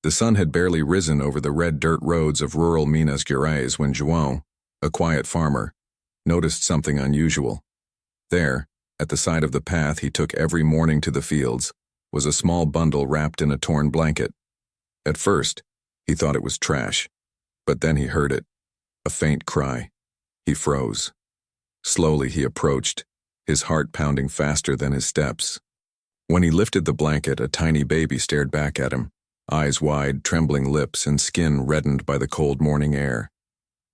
The sun had barely risen over the red dirt roads of rural Minas Gerais when João, a quiet farmer, noticed something unusual. There, at the side of the path he took every morning to the fields, was a small bundle wrapped in a torn blanket. At first, he thought it was trash, but then he heard it, a faint cry. He froze. Slowly he approached, his heart pounding faster than his steps. When he lifted the blanket, a tiny baby stared back at him, eyes wide, trembling lips, and skin reddened by the cold morning air.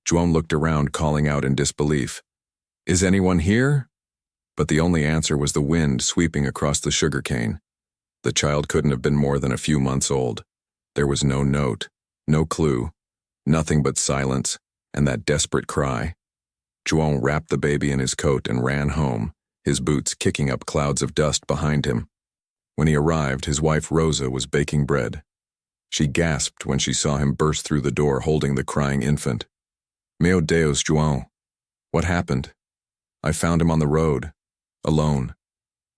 João looked around, calling out in disbelief, "Is anyone here?" But the only answer was the wind sweeping across the sugarcane. The child couldn't have been more than a few months old. There was no note, no clue, nothing but silence and that desperate cry. João wrapped the baby in his coat and ran home, his boots kicking up clouds of dust behind him. When he arrived, his wife Rosa was baking bread. She gasped when she saw him burst through the door holding the crying infant. "Meu Deus, João. What happened?" "I found him on the road, alone."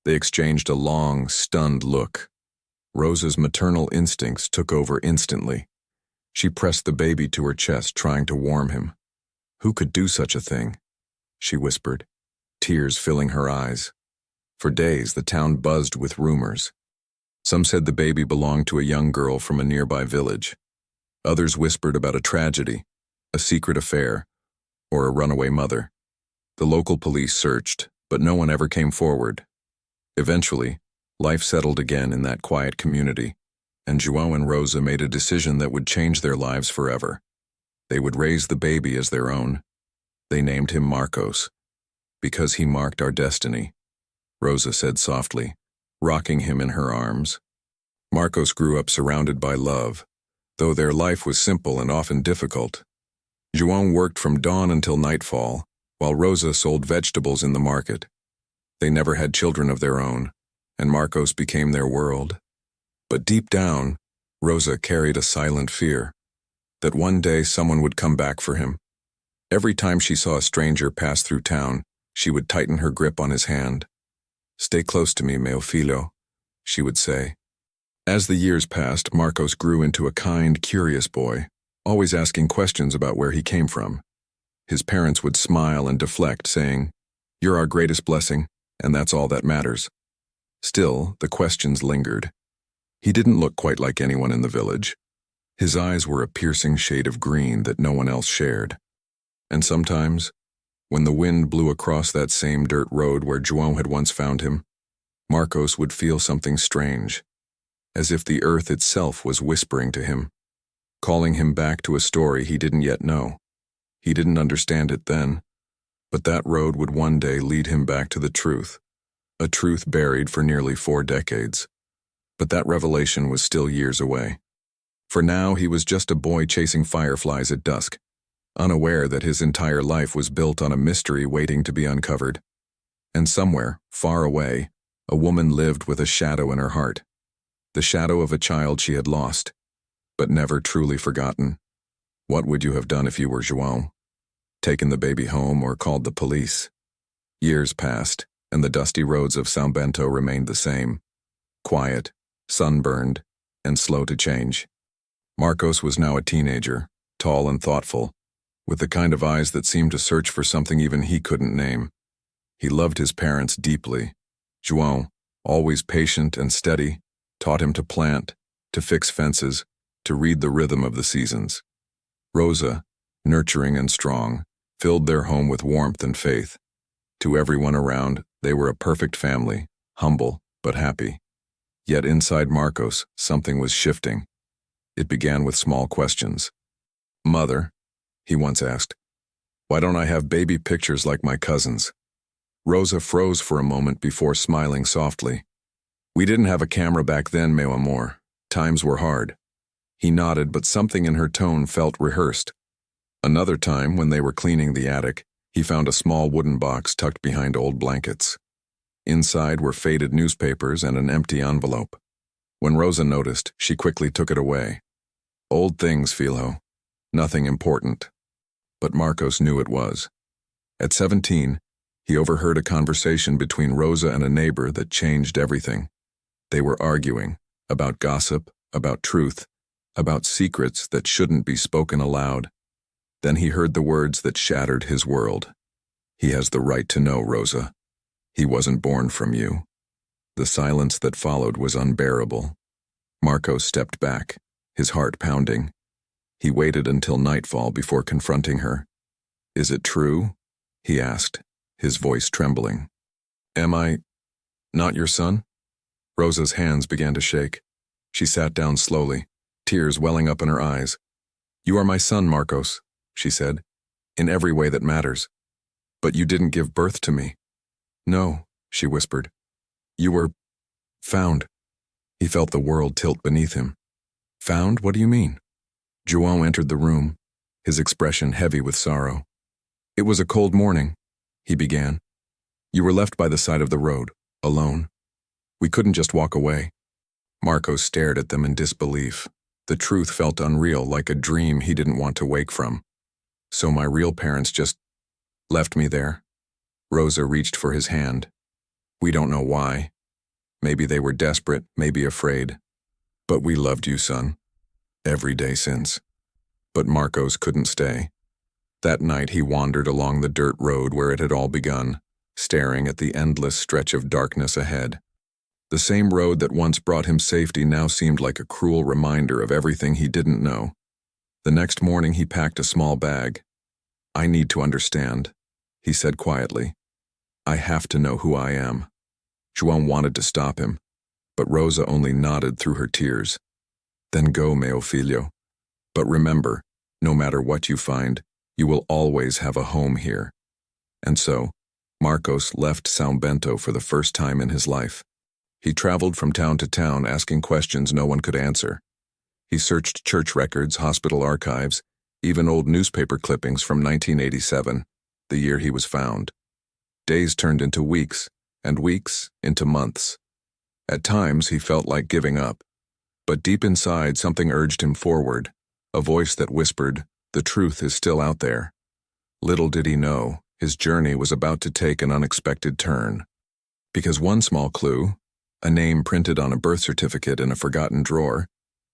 They exchanged a long, stunned look. Rosa's maternal instincts took over instantly. She pressed the baby to her chest, trying to warm him. "Who could do such a thing?" she whispered, tears filling her eyes. For days, the town buzzed with rumors. Some said the baby belonged to a young girl from a nearby village. Others whispered about a tragedy, a secret affair, or a runaway mother. The local police searched, but no one ever came forward. Eventually, life settled again in that quiet community, and João and Rosa made a decision that would change their lives forever. They would raise the baby as their own. They named him Marcos, because he marked our destiny, Rosa said softly, rocking him in her arms. Marcos grew up surrounded by love, though their life was simple and often difficult. João worked from dawn until nightfall, while Rosa sold vegetables in the market. They never had children of their own, and Marcos became their world. But deep down, Rosa carried a silent fear that one day someone would come back for him. Every time she saw a stranger pass through town, she would tighten her grip on his hand. "Stay close to me, meu filho," she would say. As the years passed, Marcos grew into a kind, curious boy, always asking questions about where he came from. His parents would smile and deflect, saying, "You're our greatest blessing, and that's all that matters." Still, the questions lingered. He didn't look quite like anyone in the village. His eyes were a piercing shade of green that no one else shared. And sometimes, when the wind blew across that same dirt road where João had once found him, Marcos would feel something strange, as if the earth itself was whispering to him, calling him back to a story he didn't yet know. He didn't understand it then, but that road would one day lead him back to the truth, a truth buried for nearly 4 decades. But that revelation was still years away. For now, he was just a boy chasing fireflies at dusk, unaware that his entire life was built on a mystery waiting to be uncovered. And somewhere, far away, a woman lived with a shadow in her heart, the shadow of a child she had lost, but never truly forgotten. What would you have done if you were João? Taken the baby home or called the police? Years passed, and the dusty roads of São Bento remained the same, quiet, sunburned, and slow to change. Marcos was now a teenager, tall and thoughtful, with the kind of eyes that seemed to search for something even he couldn't name. He loved his parents deeply. João, always patient and steady, taught him to plant, to fix fences, to read the rhythm of the seasons. Rosa, nurturing and strong, filled their home with warmth and faith. To everyone around, they were a perfect family, humble but happy. Yet inside Marcos, something was shifting. It began with small questions. "Mother," he once asked, "why don't I have baby pictures like my cousins?" Rosa froze for a moment before smiling softly. "We didn't have a camera back then, meu amor. Times were hard." He nodded, but something in her tone felt rehearsed. Another time, when they were cleaning the attic, he found a small wooden box tucked behind old blankets. Inside were faded newspapers and an empty envelope. When Rosa noticed, she quickly took it away. "Old things, filho. Nothing important." But Marcos knew it was. At 17, he overheard a conversation between Rosa and a neighbor that changed everything. They were arguing about gossip, about truth, about secrets that shouldn't be spoken aloud. Then he heard the words that shattered his world. He has the right to know, Rosa. He wasn't born from you. The silence that followed was unbearable. Marcos stepped back, his heart pounding. He waited until nightfall before confronting her. Is it true? He asked, his voice trembling. Am I not your son? Rosa's hands began to shake. She sat down slowly, tears welling up in her eyes. You are my son, Marcos, she said, in every way that matters. But you didn't give birth to me. No, she whispered. You were found. He felt the world tilt beneath him. Found? What do you mean? João entered the room, his expression heavy with sorrow. It was a cold morning, he began. You were left by the side of the road, alone. We couldn't just walk away. Marcos stared at them in disbelief. The truth felt unreal, like a dream he didn't want to wake from. So my real parents just left me there. Rosa reached for his hand. We don't know why. Maybe they were desperate, maybe afraid. But we loved you, son. Every day since. But Marcos couldn't stay. That night he wandered along the dirt road where it had all begun, staring at the endless stretch of darkness ahead. The same road that once brought him safety now seemed like a cruel reminder of everything he didn't know. The next morning he packed a small bag. I need to understand, he said quietly. I have to know who I am. João wanted to stop him, but Rosa only nodded through her tears. Then go, meu filho. But remember, no matter what you find, you will always have a home here. And so, Marcos left São Bento for the first time in his life. He traveled from town to town asking questions no one could answer. He searched church records, hospital archives, even old newspaper clippings from 1987, the year he was found. Days turned into weeks, and weeks into months. At times he felt like giving up, but deep inside something urged him forward, a voice that whispered, the truth is still out there. Little did he know, his journey was about to take an unexpected turn. Because one small clue, a name printed on a birth certificate in a forgotten drawer,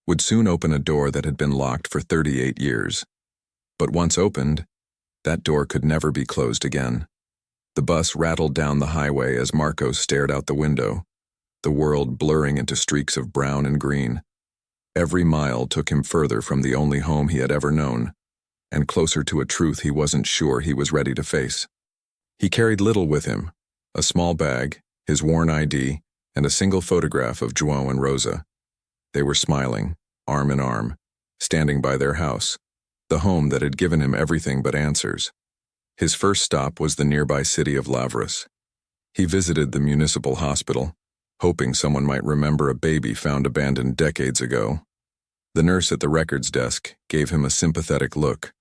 would soon open a door that had been locked for 38 years. But once opened, that door could never be closed again. The bus rattled down the highway as Marcos stared out the window, the world blurring into streaks of brown and green. Every mile took him further from the only home he had ever known, and closer to a truth he wasn't sure he was ready to face. He carried little with him, a small bag, his worn ID, and a single photograph of João and Rosa. They were smiling, arm in arm, standing by their house, the home that had given him everything but answers. His first stop was the nearby city of Lavras. He visited the municipal hospital, hoping someone might remember a baby found abandoned decades ago. The nurse at the records desk gave him a sympathetic look.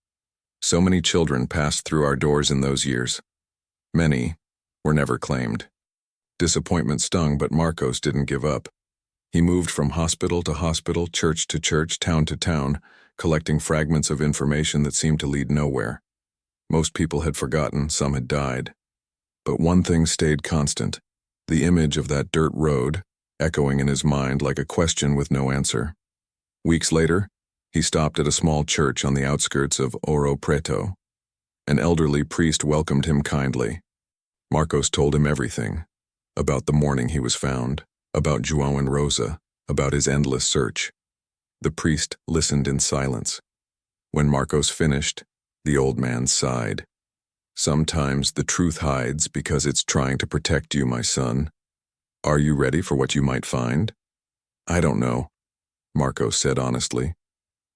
So many children passed through our doors in those years. Many were never claimed. Disappointment stung, but Marcos didn't give up. He moved from hospital to hospital, church to church, town to town, collecting fragments of information that seemed to lead nowhere. Most people had forgotten, some had died. But one thing stayed constant, the image of that dirt road, echoing in his mind like a question with no answer. Weeks later, he stopped at a small church on the outskirts of Ouro Preto. An elderly priest welcomed him kindly. Marcos told him everything, about the morning he was found, about João and Rosa, about his endless search. The priest listened in silence. When Marcos finished, the old man sighed. Sometimes the truth hides because it's trying to protect you, my son. Are you ready for what you might find? I don't know, Marcos said honestly,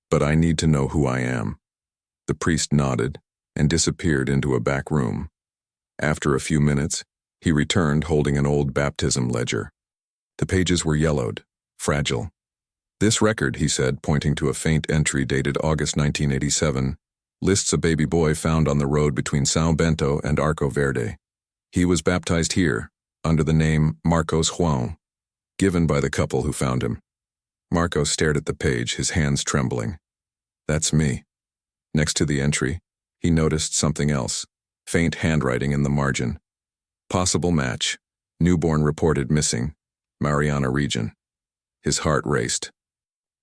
but I need to know who I am. The priest nodded and disappeared into a back room. After a few minutes, he returned holding an old baptism ledger. The pages were yellowed, fragile. This record, he said, pointing to a faint entry dated August 1987, lists a baby boy found on the road between São Bento and Arco Verde. He was baptized here, under the name Marcos João, given by the couple who found him. Marcos stared at the page, his hands trembling. That's me. Next to the entry, he noticed something else, faint handwriting in the margin. Possible match, newborn reported missing, Mariana region. His heart raced.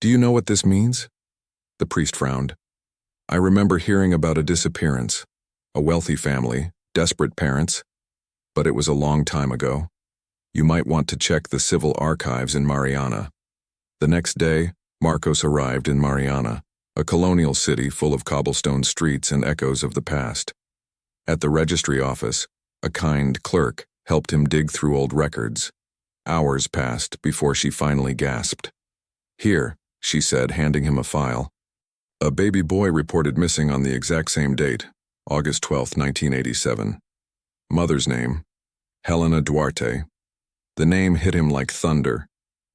Do you know what this means? The priest frowned. I remember hearing about a disappearance, a wealthy family, desperate parents, but it was a long time ago. You might want to check the civil archives in Mariana. The next day, Marcos arrived in Mariana, a colonial city full of cobblestone streets and echoes of the past. At the registry office, a kind clerk helped him dig through old records. Hours passed before she finally gasped. Here, she said, handing him a file. A baby boy reported missing on the exact same date, August 12, 1987. Mother's name, Helena Duarte. The name hit him like thunder.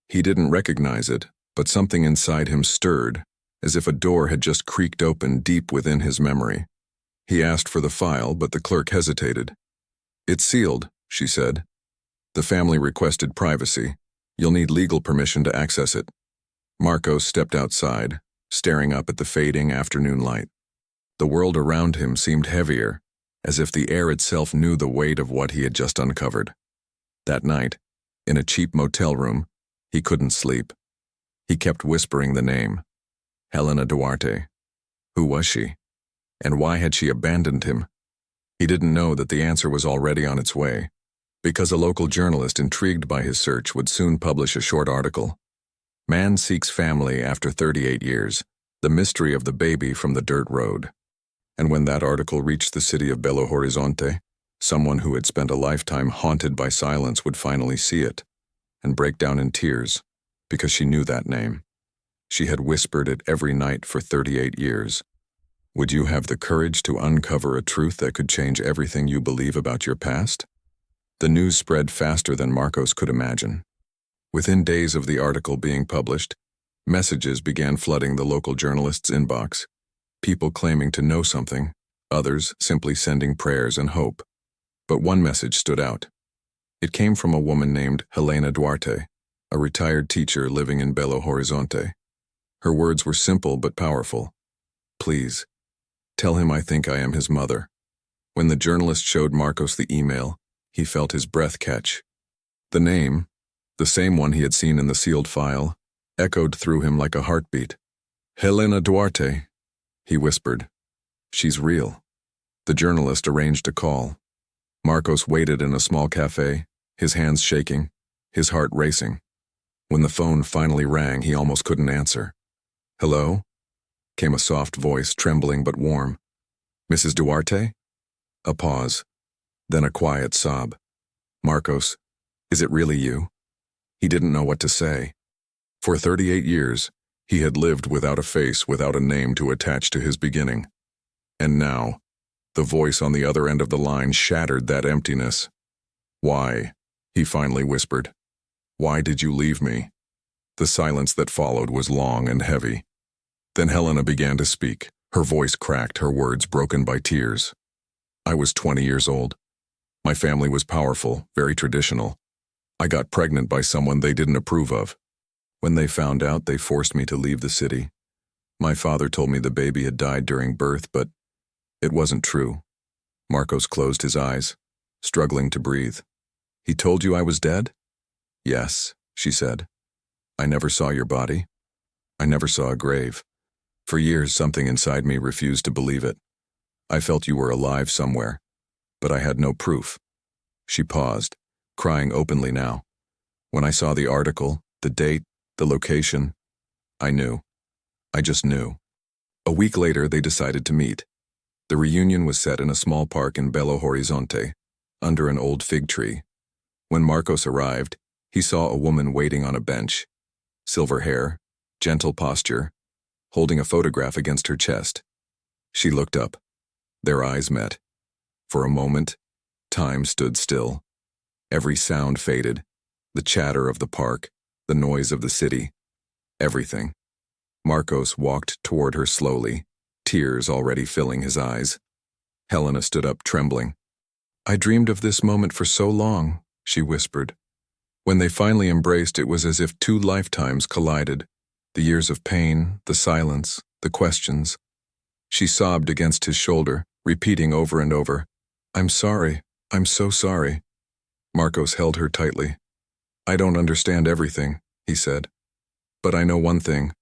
He didn't recognize it, but something inside him stirred, as if a door had just creaked open deep within his memory. He asked for the file, but the clerk hesitated. It's sealed, she said. The family requested privacy. You'll need legal permission to access it. Marcos stepped outside, staring up at the fading afternoon light. The world around him seemed heavier, as if the air itself knew the weight of what he had just uncovered. That night, in a cheap motel room, he couldn't sleep. He kept whispering the name, Helena Duarte. Who was she? And why had she abandoned him? He didn't know that the answer was already on its way, because a local journalist intrigued by his search would soon publish a short article. Man seeks family after 38 years, the mystery of the baby from the dirt road. And when that article reached the city of Belo Horizonte, someone who had spent a lifetime haunted by silence would finally see it and break down in tears, because she knew that name. She had whispered it every night for 38 years. Would you have the courage to uncover a truth that could change everything you believe about your past? The news spread faster than Marcos could imagine. Within days of the article being published, messages began flooding the local journalist's inbox, people claiming to know something, others simply sending prayers and hope. But one message stood out. It came from a woman named Helena Duarte, a retired teacher living in Belo Horizonte. Her words were simple but powerful. Please, tell him I think I am his mother. When the journalist showed Marcos the email, he felt his breath catch. The name, the same one he had seen in the sealed file, echoed through him like a heartbeat. Helena Duarte, he whispered. She's real. The journalist arranged a call. Marcos waited in a small cafe, his hands shaking, his heart racing. When the phone finally rang, he almost couldn't answer. Hello? Came a soft voice, trembling but warm. Mrs. Duarte? A pause, then a quiet sob. Marcos, is it really you? He didn't know what to say. For 38 years, he had lived without a face, without a name to attach to his beginning. And now, the voice on the other end of the line shattered that emptiness. Why? He finally whispered. Why did you leave me? The silence that followed was long and heavy. Then Helena began to speak, her voice cracked, her words broken by tears. I was 20 years old. My family was powerful, very traditional. I got pregnant by someone they didn't approve of. When they found out, they forced me to leave the city. My father told me the baby had died during birth, but it wasn't true. Marcos closed his eyes, struggling to breathe. He told you I was dead? Yes, she said. I never saw your body. I never saw a grave. For years, something inside me refused to believe it. I felt you were alive somewhere, but I had no proof. She paused, crying openly now. When I saw the article, the date, the location, I knew. I just knew. A week later, they decided to meet. The reunion was set in a small park in Belo Horizonte, under an old fig tree. When Marcos arrived, he saw a woman waiting on a bench. Silver hair, gentle posture, holding a photograph against her chest. She looked up. Their eyes met. For a moment, time stood still. Every sound faded, the chatter of the park, the noise of the city, everything. Marcos walked toward her slowly, tears already filling his eyes. Helena stood up, trembling. I dreamed of this moment for so long, she whispered. When they finally embraced, it was as if 2 lifetimes collided. The years of pain, the silence, the questions. She sobbed against his shoulder, repeating over and over, I'm sorry, I'm so sorry. Marcos held her tightly. I don't understand everything, he said. But I know one thing.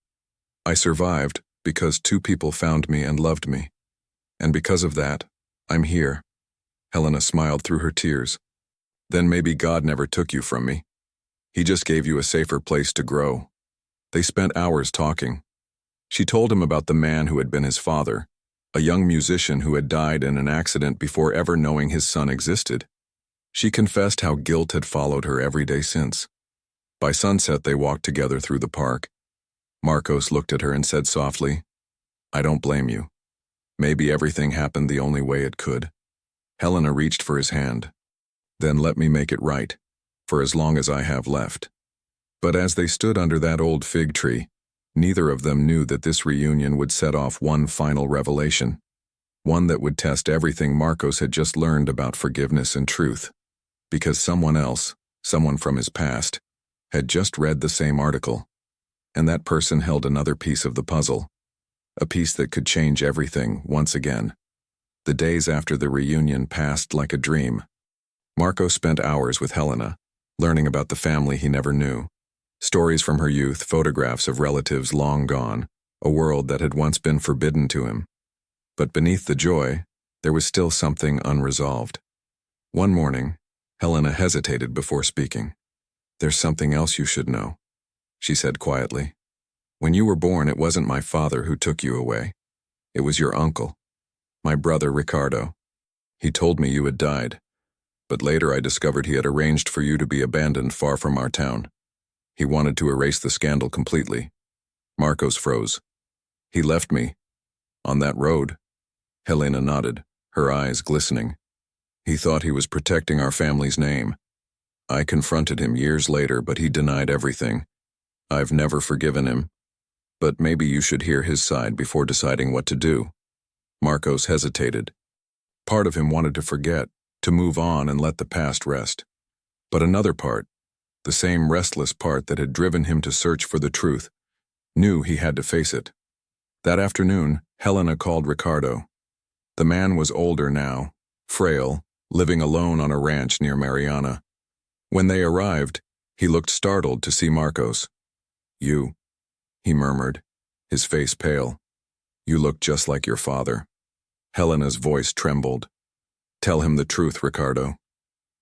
I survived because two people found me and loved me. And because of that, I'm here. Helena smiled through her tears. Then maybe God never took you from me. He just gave you a safer place to grow. They spent hours talking. She told him about the man who had been his father, a young musician who had died in an accident before ever knowing his son existed. She confessed how guilt had followed her every day since. By sunset, they walked together through the park. Marcos looked at her and said softly, "I don't blame you. Maybe everything happened the only way it could." Helena reached for his hand. "Then let me make it right, for as long as I have left." But as they stood under that old fig tree, neither of them knew that this reunion would set off one final revelation, one that would test everything Marcos had just learned about forgiveness and truth. Because someone else, someone from his past, had just read the same article, and that person held another piece of the puzzle, a piece that could change everything once again. The days after the reunion passed like a dream. Marcos spent hours with Helena, learning about the family he never knew. Stories from her youth, photographs of relatives long gone, a world that had once been forbidden to him. But beneath the joy, there was still something unresolved. One morning, Helena hesitated before speaking. "There's something else you should know," she said quietly. "When you were born, it wasn't my father who took you away. It was your uncle, my brother Ricardo. He told me you had died, but later I discovered he had arranged for you to be abandoned far from our town. He wanted to erase the scandal completely." Marcos froze. "He left me. On that road." Helena nodded, her eyes glistening. "He thought he was protecting our family's name. I confronted him years later, but he denied everything. I've never forgiven him. But maybe you should hear his side before deciding what to do." Marcos hesitated. Part of him wanted to forget, to move on and let the past rest. But another part, the same restless part that had driven him to search for the truth, knew he had to face it. That afternoon, Helena called Ricardo. The man was older now, frail, living alone on a ranch near Mariana. When they arrived, he looked startled to see Marcos. "You," he murmured, his face pale. "You look just like your father." Helena's voice trembled. "Tell him the truth, Ricardo."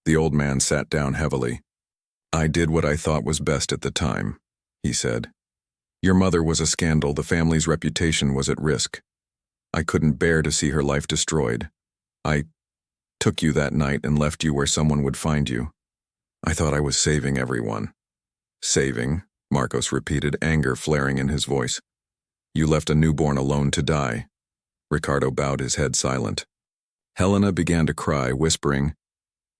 The old man sat down heavily. "I did what I thought was best at the time," he said. "Your mother was a scandal. The family's reputation was at risk. I couldn't bear to see her life destroyed. I took you that night and left you where someone would find you. I thought I was saving everyone." "Saving?" Marcos repeated, anger flaring in his voice. "You left a newborn alone to die." Ricardo bowed his head silent. Helena began to cry, whispering,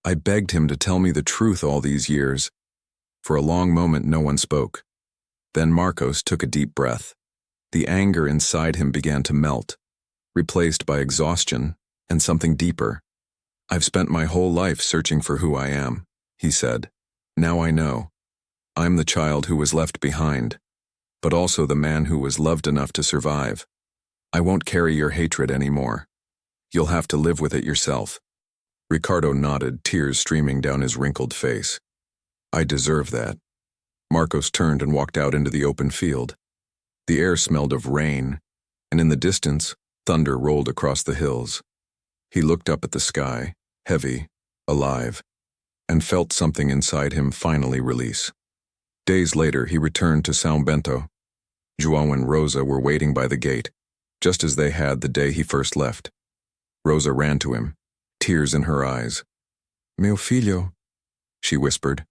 "I begged him to tell me the truth all these years." For a long moment no one spoke. Then Marcos took a deep breath. The anger inside him began to melt, replaced by exhaustion and something deeper. "I've spent my whole life searching for who I am," he said. "Now I know. I'm the child who was left behind, but also the man who was loved enough to survive. I won't carry your hatred anymore. You'll have to live with it yourself." Ricardo nodded, tears streaming down his wrinkled face. "I deserve that." Marcos turned and walked out into the open field. The air smelled of rain, and in the distance, thunder rolled across the hills. He looked up at the sky, heavy, alive, and felt something inside him finally release. Days later, he returned to São Bento. João and Rosa were waiting by the gate, just as they had the day he first left. Rosa ran to him, tears in her eyes. "Meu filho," she whispered,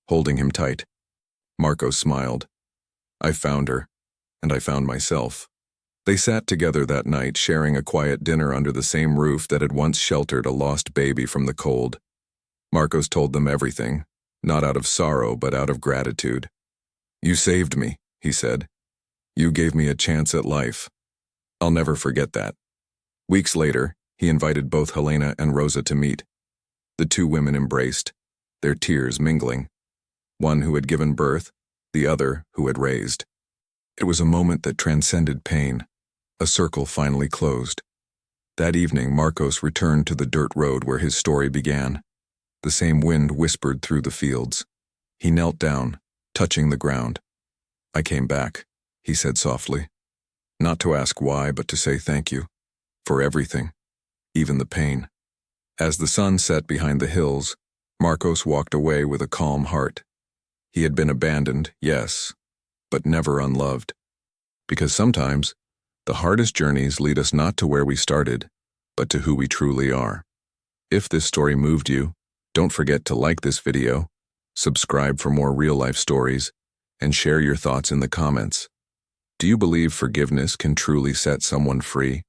holding him tight. Marcos smiled. "I found her, and I found myself." They sat together that night, sharing a quiet dinner under the same roof that had once sheltered a lost baby from the cold. Marcos told them everything, not out of sorrow but out of gratitude. "You saved me," he said. "You gave me a chance at life. I'll never forget that." Weeks later, he invited both Helena and Rosa to meet. The two women embraced, their tears mingling. One who had given birth, the other who had raised. It was a moment that transcended pain. A circle finally closed. That evening, Marcos returned to the dirt road where his story began. The same wind whispered through the fields. He knelt down, touching the ground. "I came back," he said softly. Not to ask why, but to say thank you. For everything, even the pain. As the sun set behind the hills, Marcos walked away with a calm heart. He had been abandoned, yes, but never unloved. Because sometimes, the hardest journeys lead us not to where we started, but to who we truly are. If this story moved you, don't forget to like this video, subscribe for more real-life stories, and share your thoughts in the comments. Do you believe forgiveness can truly set someone free?